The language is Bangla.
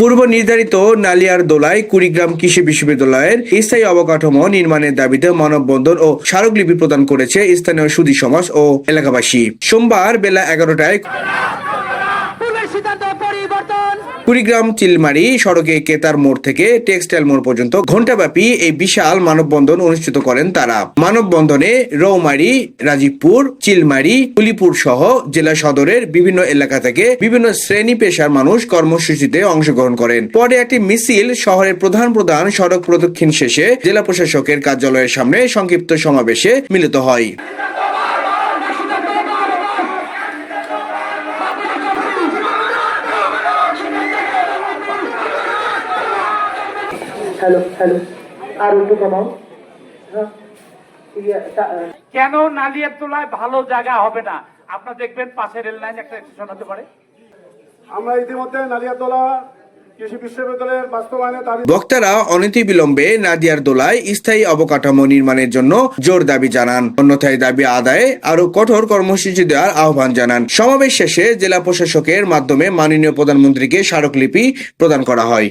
পূর্ব নির্ধারিত নালিয়ারদোলায় কুড়িগ্রাম কৃষি বিশ্ববিদ্যালয়ের স্থায়ী অবকাঠামো নির্মাণের দাবিতে মানববন্ধন ও স্মারকলিপি প্রদান করেছে স্থানীয় সুধী সমাজ ও এলাকাবাসী। সোমবার বেলা 11টায় কুড়িগ্রাম চিলমারি সড়কে কেতার মোড় থেকে টেক্সটাইল মোড় পর্যন্ত ঘণ্টাব্যাপী এই বিশাল মানববন্ধন অনুষ্ঠিত করেন তারা। মানববন্ধনে রৌমারী, রাজীবপুর, চিলমারি, উলিপুর সহ জেলা সদরের বিভিন্ন এলাকা থেকে বিভিন্ন শ্রেণী পেশার মানুষ কর্মসূচিতে অংশগ্রহণ করেন। পরে একটি মিছিল শহরের প্রধান প্রধান সড়ক প্রদক্ষিণ শেষে জেলা প্রশাসকের কার্যালয়ের সামনে সংক্ষিপ্ত সমাবেশে মিলিত হয়। কেন নালিয়ারদোলায় ভালো জায়গা হবে না? আপনারা দেখবেন পাশে রেল লাইন একটা স্টেশন হতে পারে। আমরা ইতিমধ্যে নালিয়ারদোলা কৃষি বিশ্ববিদ্যালয়ের বাস্তবায়নে বক্তারা অনতিবিলম্বে নালিয়ারদোলায় স্থায়ী অবকাঠামো নির্মাণের জন্য জোর দাবি জানান। অন্যথায় দাবি আদায়ে আরো কঠোর কর্মসূচি দেওয়ার আহ্বান জানান। সমাবেশ শেষে জেলা প্রশাসকের মাধ্যমে মাননীয় প্রধানমন্ত্রীকে স্মারকলিপি প্রদান করা হয়।